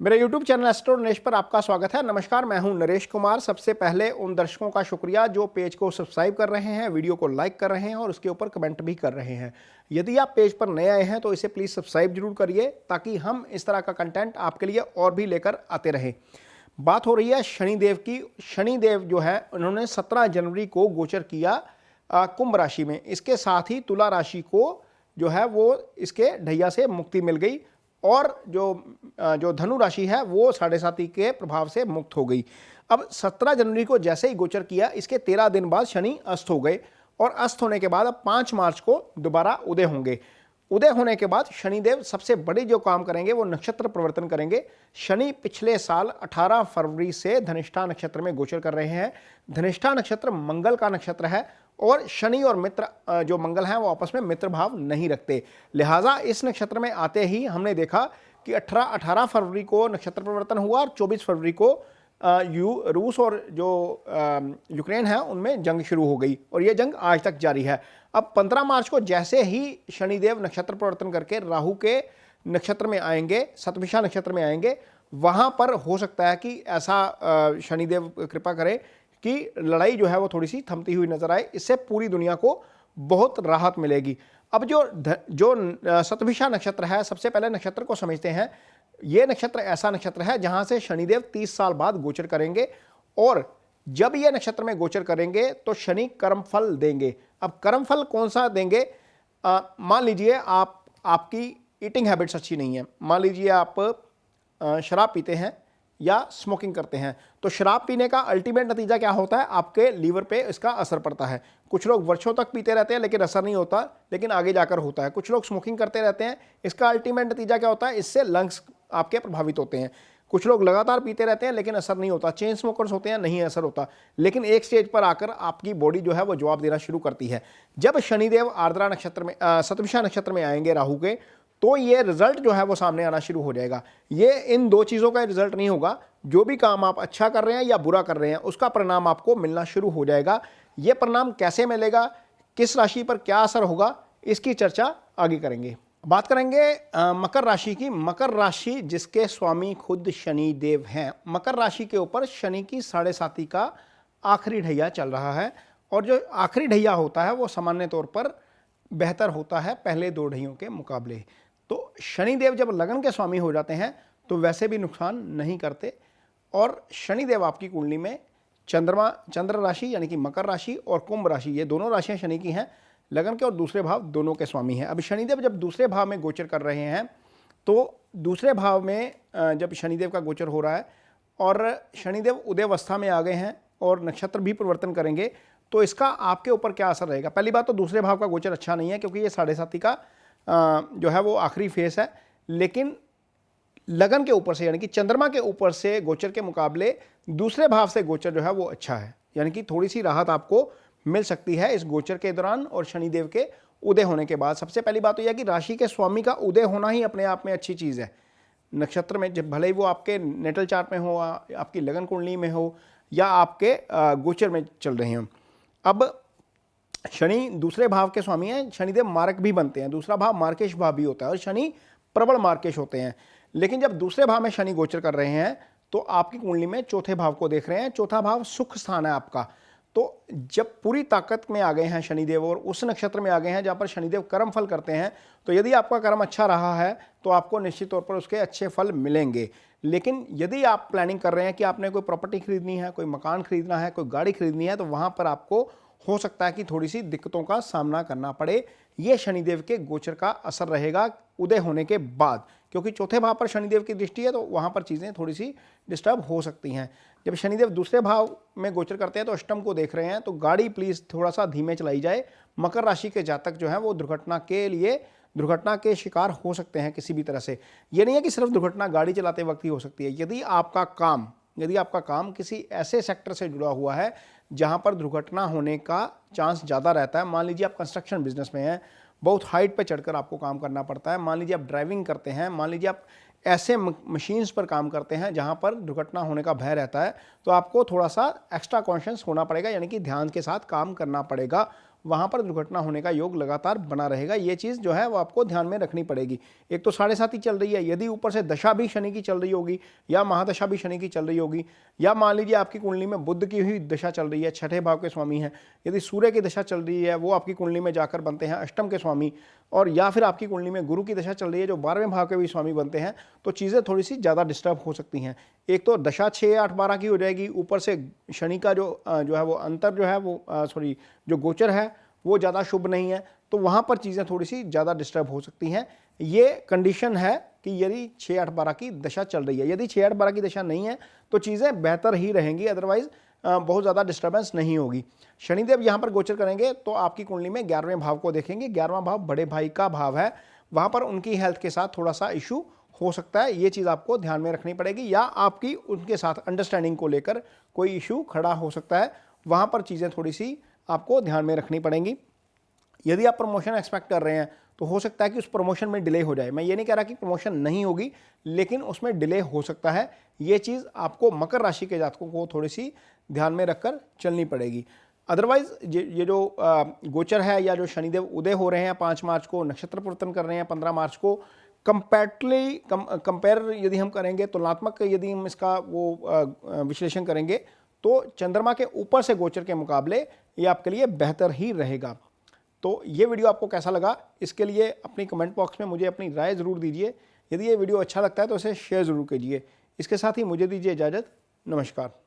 मेरे YouTube channel astro Naresh पर आपका स्वागत है। नमस्कार, मैं हूं नरेश कुमार। सबसे पहले उन दर्शकों का शुक्रिया जो पेज को सब्सक्राइब कर रहे हैं, वीडियो को लाइक कर रहे हैं और उसके ऊपर कमेंट भी कर रहे हैं। यदि आप पेज पर नए आए हैं तो इसे प्लीज़ सब्सक्राइब जरूर करिए ताकि हम इस तरह का कंटेंट आपके लिए और भी लेकर आते रहें। बात हो रही है शनिदेव की। शनिदेव जो है उन्होंने 17 जनवरी को गोचर किया कुंभ राशि में। इसके साथ ही तुला राशि को जो है वो इसके ढैया से मुक्ति मिल गई और जो धनु राशि है वो 7.5 के प्रभाव से मुक्त हो गई। अब 17 जनवरी को जैसे ही गोचर किया, इसके 13 दिन बाद शनि अस्त हो गए और अस्त होने के बाद अब 5 मार्च को दोबारा उदय होंगे। उदय होने के बाद शनिदेव सबसे बड़ी जो काम करेंगे वो नक्षत्र परिवर्तन करेंगे। शनि पिछले साल 18 फरवरी से धनिष्ठा नक्षत्र में गोचर कर रहे हैं। धनिष्ठा नक्षत्र मंगल का नक्षत्र है और शनि और मित्र जो मंगल हैं वो आपस में मित्र भाव नहीं रखते। लिहाजा इस नक्षत्र में आते ही हमने देखा कि 18 फरवरी को नक्षत्र परिवर्तन हुआ और 24 फरवरी को रूस और जो यूक्रेन है उनमें जंग शुरू हो गई और ये जंग आज तक जारी है। अब 15 मार्च को जैसे ही शनिदेव नक्षत्र परिवर्तन करके राहु के नक्षत्र में आएंगे, सतभिषा नक्षत्र में आएंगे, वहां पर हो सकता है कि ऐसा शनिदेव कृपा करे कि लड़ाई जो है वो थोड़ी सी थमती हुई नजर आए। इससे पूरी दुनिया को बहुत राहत मिलेगी। अब जो सतभिषा नक्षत्र है, सबसे पहले नक्षत्र को समझते हैं। ये नक्षत्र ऐसा नक्षत्र है जहां से शनिदेव 30 साल बाद गोचर करेंगे और जब ये नक्षत्र में गोचर करेंगे तो शनि कर्मफल देंगे। अब कर्मफल कौन सा देंगे? मान लीजिए आपकी ईटिंग हैबिट्स अच्छी नहीं है, मान लीजिए आप शराब पीते हैं या स्मोकिंग करते हैं, तो शराब पीने का अल्टीमेट नतीजा क्या होता है? आपके लीवर पे इसका असर पड़ता है। कुछ लोग वर्षों तक पीते रहते हैं लेकिन असर नहीं होता, लेकिन आगे जाकर होता है। कुछ लोग स्मोकिंग करते रहते हैं, इसका अल्टीमेट नतीजा क्या होता है? इससे लंग्स आपके प्रभावित होते हैं। कुछ लोग लगातार पीते रहते हैं लेकिन असर नहीं होता। चेन स्मोकर्स होते हैं, नहीं असर होता। लेकिन एक स्टेज पर आकर आपकी बॉडी जो है वो जवाब देना शुरू करती है। जब शनिदेव आर्द्रा नक्षत्र में सतभिषा नक्षत्र में आएंगे राहु के, तो ये रिजल्ट जो है वो सामने आना शुरू हो जाएगा। ये इन दो चीज़ों का रिजल्ट नहीं होगा। जो भी काम आप अच्छा कर रहे हैं या बुरा कर रहे हैं उसका परिणाम आपको मिलना शुरू हो जाएगा। ये परिणाम कैसे मिलेगा, किस राशि पर क्या असर होगा, इसकी चर्चा आगे करेंगे। बात करेंगे मकर राशि की। मकर राशि जिसके स्वामी खुद शनि देव हैं। मकर राशि के ऊपर शनि की 7.5 का आखिरी ढैया चल रहा है और जो आखिरी ढैया होता है वो सामान्य तौर पर बेहतर होता है पहले 2 ढैयों के मुकाबले। तो शनिदेव जब लगन के स्वामी हो जाते हैं तो वैसे भी नुकसान नहीं करते और शनिदेव आपकी कुंडली में चंद्र राशि यानी कि मकर राशि और कुंभ राशि, ये दोनों राशियां शनि की हैं, लगन के और दूसरे भाव दोनों के स्वामी हैं। अब शनिदेव जब दूसरे भाव में गोचर कर रहे हैं तो दूसरे भाव में जब शनिदेव का गोचर हो रहा है और शनिदेव उदयावस्था में आ गए हैं और नक्षत्र भी परिवर्तन करेंगे, तो इसका आपके ऊपर क्या असर रहेगा? पहली बात तो दूसरे भाव का गोचर अच्छा नहीं है क्योंकि ये 7.5 का जो है वो आखिरी फेस है। लेकिन लगन के ऊपर से यानी कि चंद्रमा के ऊपर से गोचर के मुकाबले दूसरे भाव से गोचर जो है वो अच्छा है, यानी कि थोड़ी सी राहत आपको मिल सकती है इस गोचर के दौरान और शनिदेव के उदय होने के बाद। सबसे पहली बात तो यह कि राशि के स्वामी का उदय होना ही अपने आप में अच्छी चीज़ है। नक्षत्र में जब भले ही वो आपके नेटल चार्ट में हो, आपकी लगन कुंडली में हो या आपके गोचर में चल रहे हों। अब शनि दूसरे भाव के स्वामी हैं। शनिदेव मारक भी बनते हैं, दूसरा भाव मार्केश भाव भी होता है और शनि प्रबल मार्केश होते हैं। लेकिन जब दूसरे भाव में शनि गोचर कर रहे हैं तो आपकी कुंडली में चौथे भाव को देख रहे हैं। चौथा भाव सुख स्थान है आपका। तो जब पूरी ताकत में आ गए हैं शनिदेव और उस नक्षत्र में आ गए हैं जहाँ पर शनिदेव कर्म फल करते हैं, तो यदि आपका कर्म अच्छा रहा है तो आपको निश्चित तौर पर उसके अच्छे फल मिलेंगे। लेकिन यदि आप प्लानिंग कर रहे हैं कि आपने कोई प्रॉपर्टी खरीदनी है, कोई मकान खरीदना है, कोई गाड़ी खरीदनी है, तो वहाँ पर आपको हो सकता है कि थोड़ी सी दिक्कतों का सामना करना पड़े। ये शनिदेव के गोचर का असर रहेगा उदय होने के बाद, क्योंकि चौथे भाव पर शनिदेव की दृष्टि है तो वहाँ पर चीज़ें थोड़ी सी डिस्टर्ब हो सकती हैं। जब शनिदेव दूसरे भाव में गोचर करते हैं तो अष्टम को देख रहे हैं, तो गाड़ी प्लीज़ थोड़ा सा धीमे चलाई जाए। मकर राशि के जातक जो है वो दुर्घटना के शिकार हो सकते हैं किसी भी तरह से। ये नहीं है कि सिर्फ दुर्घटना गाड़ी चलाते वक्त ही हो सकती है। यदि आपका काम किसी ऐसे सेक्टर से जुड़ा हुआ है जहां पर दुर्घटना होने का चांस ज़्यादा रहता है, मान लीजिए आप कंस्ट्रक्शन बिजनेस में हैं, बहुत हाइट पर चढ़कर आपको काम करना पड़ता है, मान लीजिए आप ड्राइविंग करते हैं, मान लीजिए आप ऐसे मशीन्स पर काम करते हैं जहां पर दुर्घटना होने का भय रहता है, तो आपको थोड़ा सा एक्स्ट्रा कॉन्शियस होना पड़ेगा, यानी कि ध्यान के साथ काम करना पड़ेगा वहाँ पर दुर्घटना होने का योग लगातार बना रहेगा। ये चीज़ जो है वो आपको ध्यान में रखनी पड़ेगी। एक तो 7.5 ही चल रही है, यदि ऊपर से दशा भी शनि की चल रही होगी या महादशा भी शनि की चल रही होगी, या मान लीजिए आपकी कुंडली में बुध की हुई दशा चल रही है, 6ठे भाव के स्वामी हैं, यदि सूर्य की दशा चल रही है, वो आपकी कुंडली में जाकर बनते हैं अष्टम के स्वामी, और या फिर आपकी कुंडली में गुरु की दशा चल रही है जो 12वें भाव के भी स्वामी बनते हैं, तो चीज़ें थोड़ी सी ज़्यादा डिस्टर्ब हो सकती हैं। एक तो दशा 6, 8, 12 की हो जाएगी, ऊपर से शनि का जो है वो अंतर जो है वो जो गोचर है वो ज़्यादा शुभ नहीं है, तो वहाँ पर चीज़ें थोड़ी सी ज़्यादा डिस्टर्ब हो सकती हैं। ये कंडीशन है कि यदि 6, 8, 12 की दशा चल रही है। यदि 6, 8, 12 की दशा नहीं है तो चीज़ें बेहतर ही रहेंगी, अदरवाइज बहुत ज़्यादा डिस्टर्बेंस नहीं होगी। शनिदेव यहाँ पर गोचर करेंगे तो आपकी कुंडली में 11वें भाव को देखेंगे। 11वां भाव बड़े भाई का भाव है, वहाँ पर उनकी हेल्थ के साथ थोड़ा सा इशू हो सकता है। ये चीज़ आपको ध्यान में रखनी पड़ेगी, या आपकी उनके साथ अंडरस्टैंडिंग को लेकर कोई इशू खड़ा हो सकता है, वहाँ पर चीज़ें थोड़ी सी आपको ध्यान में रखनी पड़ेंगी। यदि आप प्रमोशन एक्सपेक्ट कर रहे हैं तो हो सकता है कि उस प्रमोशन में डिले हो जाए। मैं ये नहीं कह रहा कि प्रमोशन नहीं होगी, लेकिन उसमें डिले हो सकता है। ये चीज़ आपको मकर राशि के जातकों को थोड़ी सी ध्यान में रखकर चलनी पड़ेगी। अदरवाइज ये जो गोचर है या जो शनिदेव उदय हो रहे हैं 5 मार्च को, नक्षत्र परिवर्तन कर रहे हैं 15 मार्च को, कंपेयर यदि हम करेंगे, तुलनात्मक यदि हम इसका विश्लेषण करेंगे तो चंद्रमा के ऊपर से गोचर के मुकाबले ये आपके लिए बेहतर ही रहेगा। तो ये वीडियो आपको कैसा लगा, इसके लिए अपनी कमेंट बॉक्स में मुझे अपनी राय ज़रूर दीजिए। यदि ये वीडियो अच्छा लगता है तो इसे शेयर ज़रूर कीजिए। इसके साथ ही मुझे दीजिए इजाज़त। नमस्कार।